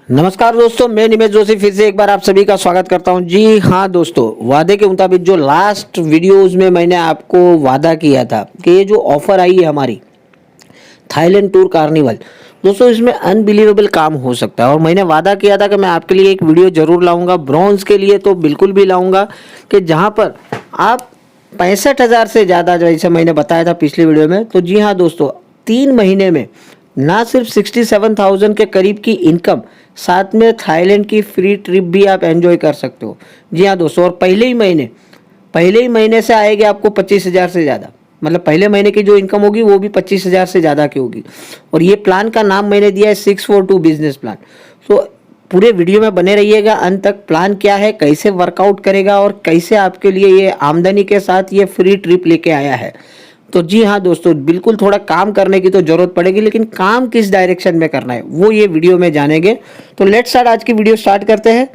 नमस्कार दोस्तों, मैं निमेश जोशी फिर से एक बार आप सभी का स्वागत करता हूं। जी हाँ दोस्तों, वादे के मुताबिक जो लास्ट वीडियोस में मैंने आपको वादा किया था कि ये जो ऑफर आई है हमारी थाईलैंड टूर कार्निवल, दोस्तों इसमें अनबिलीवेबल काम हो सकता है। और मैंने वादा किया था कि मैं आपके लिए एक वीडियो जरूर लाऊंगा। ब्रॉन्ज के लिए तो बिल्कुल भी लाऊंगा कि जहाँ पर आप 65,000 से ज़्यादा, जैसे मैंने बताया था पिछली वीडियो में, तो जी हाँ दोस्तों, 3 महीने में ना सिर्फ 67,000 के करीब की इनकम, साथ में थाईलैंड की फ्री ट्रिप भी आप एंजॉय कर सकते हो। जी हाँ दोस्तों, और पहले ही महीने से आएगी आपको 25,000 से ज़्यादा। मतलब पहले महीने की जो इनकम होगी वो भी 25,000 से ज़्यादा की होगी। और ये प्लान का नाम मैंने दिया है 642 बिजनेस प्लान। तो पूरे वीडियो में बने रहिएगा अंत तक। प्लान क्या है, कैसे वर्कआउट करेगा और कैसे आपके लिए ये आमदनी के साथ ये फ्री ट्रिप लेके आया है। तो जी हाँ दोस्तों, बिल्कुल थोड़ा काम करने की तो जरूरत पड़ेगी, लेकिन काम किस डायरेक्शन में करना है वो ये वीडियो में जानेंगे। तो लेट्स स्टार्ट, आज की वीडियो स्टार्ट करते हैं।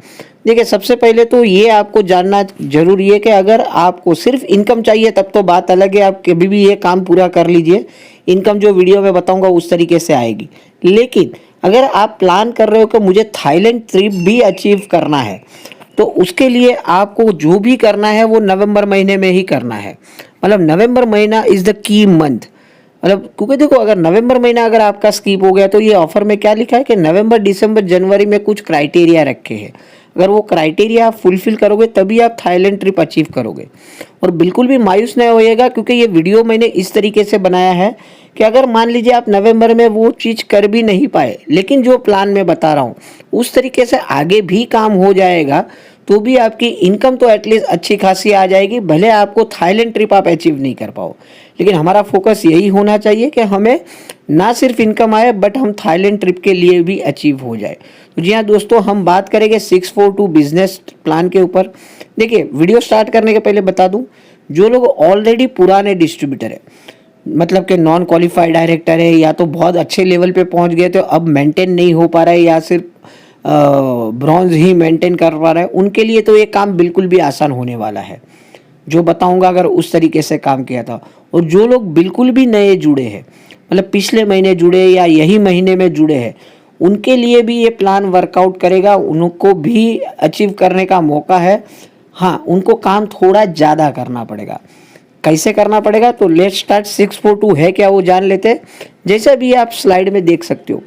देखिए, सबसे पहले तो ये आपको जानना जरूरी है कि अगर आपको सिर्फ इनकम चाहिए तब तो बात अलग है, आप कभी भी ये काम पूरा कर लीजिए। इनकम जो वीडियो में बताऊंगा उस तरीके से आएगी। लेकिन अगर आप प्लान कर रहे हो कि मुझे थाईलैंड ट्रिप भी अचीव करना है, तो उसके लिए आपको जो भी करना है वो नवंबर महीने में ही करना है। मतलब नवंबर महीना इज़ द की मंथ। मतलब क्योंकि देखो, अगर नवंबर महीना अगर आपका स्किप हो गया तो ये ऑफर में क्या लिखा है कि नवंबर, दिसंबर, जनवरी में कुछ क्राइटेरिया रखे हैं। अगर वो क्राइटेरिया आप फुलफिल करोगे तभी आप थाईलैंड ट्रिप अचीव करोगे। और बिल्कुल भी मायूस नहीं होइएगा, क्योंकि ये वीडियो मैंने इस तरीके से बनाया है कि अगर मान लीजिए आप नवंबर में वो चीज़ कर भी नहीं पाए, लेकिन जो प्लान मैं बता रहा हूँ उस तरीके से आगे भी काम हो जाएगा, तो भी आपकी इनकम तो एटलीस्ट अच्छी खासी आ जाएगी। भले आपको थाईलैंड ट्रिप आप अचीव नहीं कर पाओ, लेकिन हमारा फोकस यही होना चाहिए कि हमें ना सिर्फ इनकम आए बट हम थाईलैंड ट्रिप के लिए भी अचीव हो जाए। तो जी हाँ दोस्तों, हम बात करेंगे 642 बिजनेस प्लान के ऊपर। देखिए, वीडियो स्टार्ट करने के पहले बता दूं, जो लोग ऑलरेडी पुराने डिस्ट्रीब्यूटर है, मतलब कि नॉन क्वालिफाइड डायरेक्टर है, या तो बहुत अच्छे लेवल पे पहुंच गए तो अब मेंटेन नहीं हो पा रहा है, या सिर्फ ब्रॉन्ज ही मेंटेन कर पा रहा है, उनके लिए तो ये काम बिल्कुल भी आसान होने वाला है जो बताऊंगा अगर उस तरीके से काम किया था। और जो लोग बिल्कुल भी नए जुड़े हैं, मतलब पिछले महीने जुड़े या यही महीने में जुड़े हैं, उनके लिए भी ये प्लान वर्कआउट करेगा, उनको भी अचीव करने का मौका है। हाँ, उनको काम थोड़ा ज़्यादा करना पड़ेगा। कैसे करना पड़ेगा, तो लेट्स स्टार्ट। 642 है क्या वो जान लेते हैं। जैसे भी आप स्लाइड में देख सकते हो,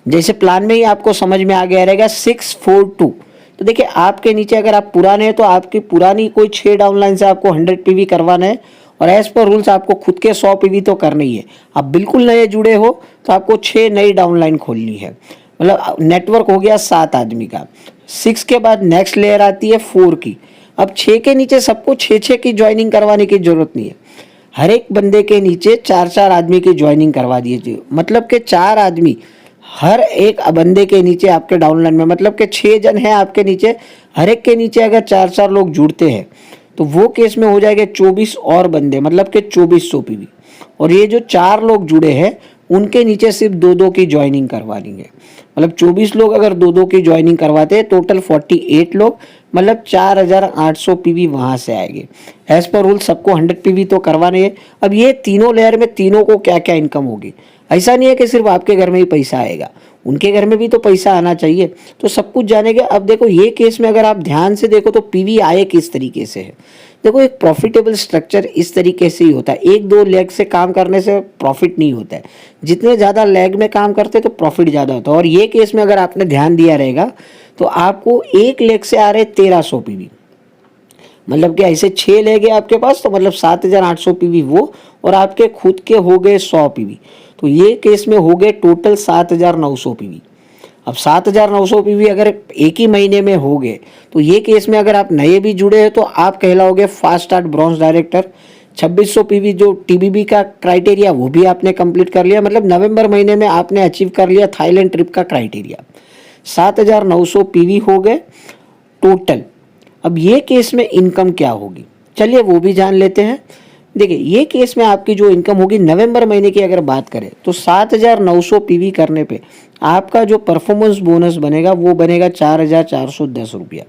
जैसे प्लान में ही आपको समझ में आ गया रहेगा 642। तो देखिए, आपके नीचे अगर आप पुराने हैं तो आपकी पुरानी कोई 6 डाउनलाइन से आपको 100 पीवी करवाना है, और एज पर रूल्स आपको खुद के 100 पीवी तो करनी ही है। आप बिल्कुल नए जुड़े हो तो आपको 6 नई डाउनलाइन खोलनी है। मतलब नेटवर्क हो गया 7 आदमी का। 6 के बाद नेक्स्ट लेयर आती है 4 की। अब 6 के नीचे सबको 6-6 की ज्वाइनिंग करवाने की जरूरत नहीं है। हर एक बंदे के नीचे 4-4 आदमी की ज्वाइनिंग करवा दीजिए। मतलब कि 4 आदमी हर एक बंदे के नीचे आपके डाउनलाइन में, मतलब कि 6 जन हैं आपके नीचे, हर एक के नीचे अगर 4-4 लोग जुड़ते हैं तो वो केस में हो जाएगा 24 और बंदे, मतलब कि 2400 पीवी। और ये जो 4 लोग जुड़े हैं उनके नीचे सिर्फ 2-2 की ज्वाइनिंग करवानी है। मतलब 24 लोग अगर 2-2 की ज्वाइनिंग करवाते हैं, टोटल 48 लोग, मतलब 4,800 पीवी वहां से आएंगे। एज पर रूल सबको 100 पीवी तो करवाने हैं। अब ये तीनों लेयर में तीनों को क्या क्या इनकम होगी, ऐसा नहीं है कि सिर्फ आपके घर में ही पैसा आएगा, उनके घर में भी तो पैसा आना चाहिए। तो सब कुछ जानेंगे। अब देखो, ये केस में अगर आप ध्यान से देखो तो पीवी आए किस तरीके से है। देखो, एक प्रॉफिटेबल स्ट्रक्चर इस तरीके से ही होता है। 1-2 लेग से काम करने से प्रॉफिट नहीं होता है, जितने ज़्यादा लेग में काम करते तो प्रॉफिट ज़्यादा होता है। और ये केस में अगर आपने ध्यान दिया रहेगा तो आपको एक लेग से आ रहे 1300 पीवी। मतलब कि ऐसे 6 ले गए आपके पास, तो मतलब 7,800 पीवी वो, और आपके खुद के हो गए 100 पीवी। तो ये केस में हो गए टोटल 7,900 पीवी। अब 7,900 पीवी अगर एक ही महीने में हो गए, तो ये केस में अगर आप नए भी जुड़े हैं तो आप कहलाओगे fast start bronze director. 2,600 PV जो टीबीबी का क्राइटेरिया वो भी आपने कंप्लीट कर लिया। मतलब नवंबर महीने में आपने अचीव कर लिया थाईलैंड ट्रिप का क्राइटेरिया। 7,900 पीवी हो गए टोटल। अब ये केस में इनकम क्या होगी, चलिए वो भी जान लेते हैं। देखिए, ये केस में आपकी जो इनकम होगी नवंबर महीने की अगर बात करें तो 7,900 पीवी करने पे आपका जो परफॉर्मेंस बोनस बनेगा वो बनेगा 4,410 रुपया।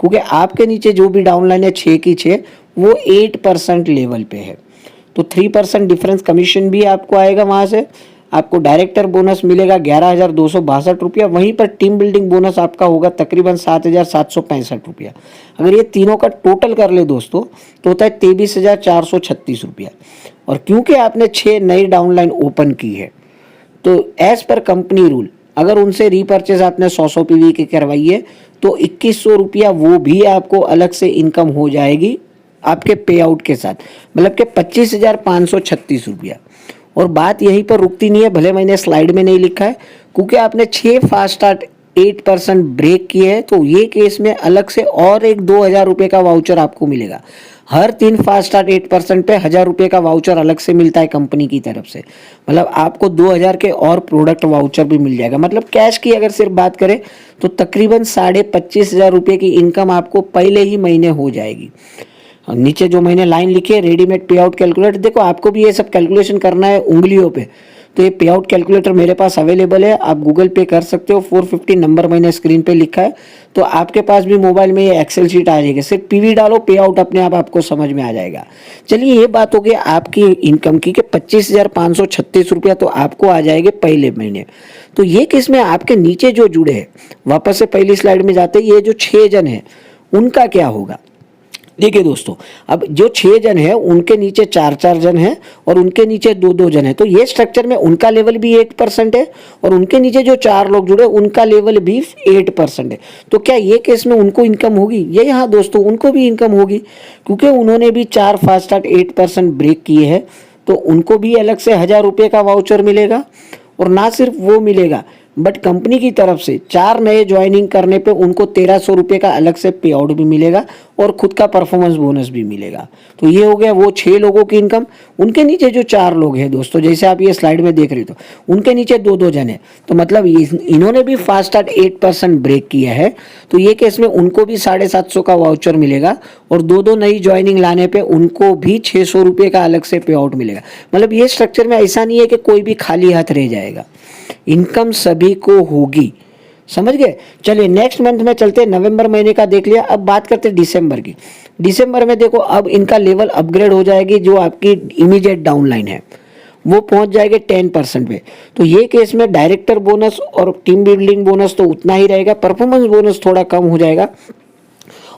क्योंकि आपके नीचे जो भी डाउनलाइन है 6 की 6, वो 8% लेवल पे है, तो 3% डिफरेंस कमीशन भी आपको आएगा वहाँ से। आपको डायरेक्टर बोनस मिलेगा 11,262 रुपया, वहीं पर टीम बिल्डिंग बोनस आपका होगा तकरीबन 7,765 रुपया। अगर ये तीनों का टोटल कर ले दोस्तों तो होता है 23,436 रुपया। और क्योंकि आपने 6 नई डाउनलाइन ओपन की है तो एज पर कंपनी रूल अगर उनसे रीपर्चेज आपने 100 पीवी की करवाई है तो 2100 रुपया वो भी आपको अलग से इनकम हो जाएगी आपके पे आउट के साथ, मतलब कि 25,536 रुपया। और बात यहीं पर रुकती नहीं है, भले मैंने स्लाइड में नहीं लिखा है, क्योंकि आपने 6 फास्ट स्टार्ट 8% ब्रेक किए हैं तो ये केस में अलग से और एक 2,000 रुपये का वाउचर आपको मिलेगा। हर 3 फास्ट स्टार्ट 8% पे 1,000 रुपये का वाउचर अलग से मिलता है कंपनी की तरफ से, मतलब आपको 2,000 के और प्रोडक्ट वाउचर भी मिल जाएगा। मतलब कैश की अगर सिर्फ बात करें तो तकरीबन 25,500 रुपये की इनकम आपको पहले ही महीने हो जाएगी। नीचे जो मैंने लाइन लिखी है रेडीमेड पे आउट कैलकुलेटर, देखो आपको भी ये सब कैलकुलेशन करना है उंगलियों पे, तो ये पे आउट कैलकुलेटर मेरे पास अवेलेबल है, आप गूगल पे कर सकते हो। 450 नंबर मैंने स्क्रीन पे लिखा है, तो आपके पास भी मोबाइल में ये एक्सेल शीट आ जाएगी, सिर्फ पीवी डालो पे आउट अपने आप आपको समझ में आ जाएगा। चलिए ये बात हो गई आपकी इनकम की कि 25,536 रुपया तो आपको आ जाएंगे पहले महीने। तो ये किस में आपके नीचे जो जुड़े हैं, वापस से पहली स्लाइड में जाते, ये जो 6 जन है उनका क्या होगा। देखिए दोस्तों, अब जो 6 जन है उनके नीचे 4-4 जन है और उनके नीचे 2-2 जन है, तो ये स्ट्रक्चर में उनका लेवल भी 8% है और उनके नीचे जो 4 लोग जुड़े उनका लेवल भी 8% है। तो क्या ये केस में उनको इनकम होगी? ये यहाँ दोस्तों उनको भी इनकम होगी, क्योंकि उन्होंने भी 4 फास्ट स्टार्ट 8% ब्रेक किए हैं, तो उनको भी अलग से 1,000 रुपये का वाउचर मिलेगा। और ना सिर्फ वो मिलेगा बट कंपनी की तरफ से 4 नए ज्वाइनिंग करने पे उनको 1,300 रुपये का अलग से पे आउट भी मिलेगा और खुद का परफॉर्मेंस बोनस भी मिलेगा। तो ये हो गया वो 6 लोगों की इनकम। उनके नीचे जो 4 लोग हैं दोस्तों, जैसे आप ये स्लाइड में देख रहे हो, तो उनके नीचे 2-2 जन है, तो मतलब इन्होंने भी फास्ट स्टार्ट 8% ब्रेक किया है, तो ये केस में उनको भी 750 का वाउचर मिलेगा और 2-2 नई ज्वाइनिंग लाने पे उनको भी 600 रुपये का अलग से पे आउट मिलेगा। मतलब ये स्ट्रक्चर में ऐसा नहीं है कि कोई भी खाली हाथ रह जाएगा, इनकम सभी को होगी, समझ गए। चलिए नेक्स्ट मंथ में चलते हैं, नवंबर महीने का देख लिया, अब बात करते हैं दिसंबर की। दिसंबर में देखो अब इनका लेवल अपग्रेड हो जाएगी, जो आपकी इमीडिएट डाउनलाइन है वो पहुंच जाएगी 10% पे। तो ये केस में डायरेक्टर बोनस और टीम बिल्डिंग बोनस तो उतना ही रहेगा, परफॉर्मेंस बोनस थोड़ा कम हो जाएगा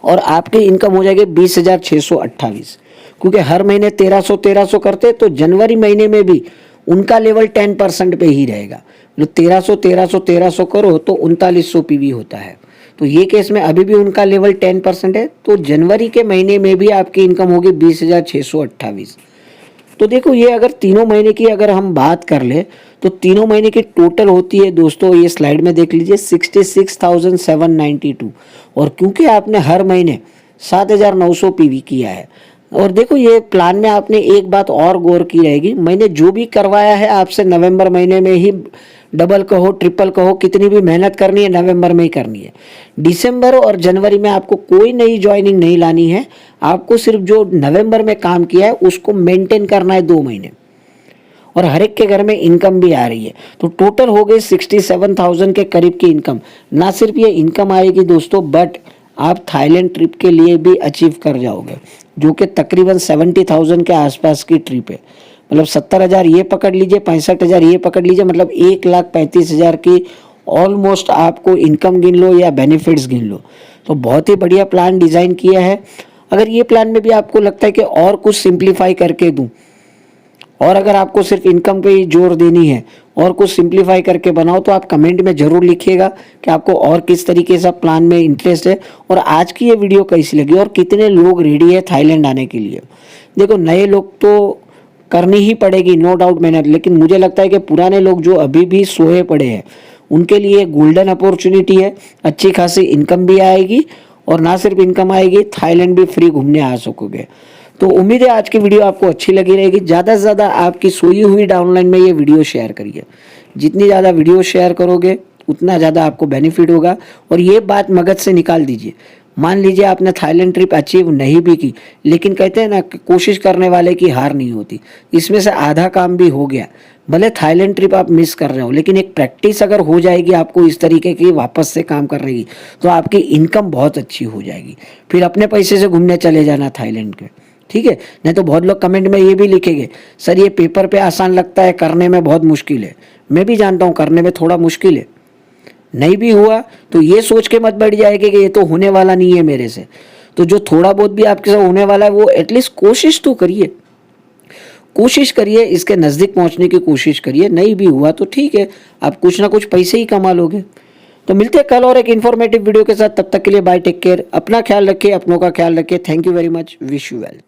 और आपकी इनकम हो जाएगी 20,628, क्योंकि हर महीने 1,300 करते, तो जनवरी महीने में भी उनका लेवल 10% पे ही रहेगा। जो 1,300 करो तो 3,900 पीवी होता है, तो ये केस में अभी भी उनका लेवल 10% है, तो जनवरी के महीने में भी आपकी इनकम होगी 20,628। तो देखो ये अगर तीनों महीने की अगर हम बात कर ले तो तीनों महीने की टोटल होती है दोस्तों, ये स्लाइड में देख लीजिए 66,792। और क्योंकि आपने हर महीने 7,900 पीवी किया है, और देखो ये प्लान में आपने एक बात और गौर की रहेगी, मैंने जो भी करवाया है आपसे नवंबर महीने में ही, डबल कहो ट्रिपल कहो, कितनी भी मेहनत करनी है नवंबर में ही करनी है। दिसंबर और जनवरी में आपको कोई नई ज्वाइनिंग नहीं लानी है, आपको सिर्फ जो नवंबर में काम किया है उसको मेंटेन करना है 2 महीने, और हर एक के घर में इनकम भी आ रही है। तो टोटल हो गई 67,000 के करीब की इनकम। ना सिर्फ ये इनकम आएगी दोस्तों, बट आप थाईलैंड ट्रिप के लिए भी अचीव कर जाओगे, जो कि तकरीबन 70,000 के आसपास की ट्रिप है। मतलब 70,000 ये पकड़ लीजिए, 65,000 ये पकड़ लीजिए, मतलब 1,35,000 की ऑलमोस्ट आपको इनकम गिन लो या बेनिफिट्स गिन लो। तो बहुत ही बढ़िया प्लान डिज़ाइन किया है। अगर ये प्लान में भी आपको लगता है कि और कुछ सिंप्लीफाई करके दूं, और अगर आपको सिर्फ इनकम पे ही जोर देनी है और कुछ सिंप्लीफाई करके बनाओ, तो आप कमेंट में ज़रूर लिखिएगा कि आपको और किस तरीके से प्लान में इंटरेस्ट है और आज की ये वीडियो कैसी लगी और कितने लोग रेडी है थाईलैंड आने के लिए। देखो नए लोग तो करनी ही पड़ेगी नो डाउट मेहनत, लेकिन मुझे लगता है कि पुराने लोग जो अभी भी सोए पड़े हैं उनके लिए गोल्डन अपॉर्चुनिटी है, अच्छी खासी इनकम भी आएगी, और ना सिर्फ इनकम आएगी, थाईलैंड भी फ्री घूमने आ सकोगे। तो उम्मीद है आज की वीडियो आपको अच्छी लगी रहेगी। ज़्यादा से ज़्यादा आपकी सोई हुई डाउनलाइन में ये वीडियो शेयर करिए, जितनी ज़्यादा वीडियो शेयर करोगे उतना ज़्यादा आपको बेनिफिट होगा। और ये बात मगज से निकाल दीजिए, मान लीजिए आपने थाईलैंड ट्रिप अचीव नहीं भी की, लेकिन कहते हैं ना कि कोशिश करने वाले की हार नहीं होती, इसमें से आधा काम भी हो गया। भले थाईलैंड ट्रिप आप मिस कर रहे हो, लेकिन एक प्रैक्टिस अगर हो जाएगी आपको इस तरीके की वापस से काम करने की, तो आपकी इनकम बहुत अच्छी हो जाएगी। फिर अपने पैसे से घूमने चले जाना थाईलैंड के, ठीक है। नहीं तो बहुत लोग कमेंट में ये भी लिखेंगे, सर ये पेपर पे आसान लगता है, करने में बहुत मुश्किल है। मैं भी जानता हूँ करने में थोड़ा मुश्किल है, नहीं भी हुआ तो ये सोच के मत बैठ जाएगा कि ये तो होने वाला नहीं है मेरे से। तो जो थोड़ा बहुत भी आपके साथ होने वाला है वो एटलीस्ट कोशिश तो करिए, कोशिश करिए, इसके नज़दीक पहुंचने की कोशिश करिए। नहीं भी हुआ तो ठीक है, आप कुछ ना कुछ पैसे ही कमा लोगे। तो मिलते हैं कल और एक इन्फॉर्मेटिव वीडियो के साथ, तब तक के लिए बाय, टेक केयर, अपना ख्याल रखिए, अपनों का ख्याल रखिए। Thank you very much, wish you wealth.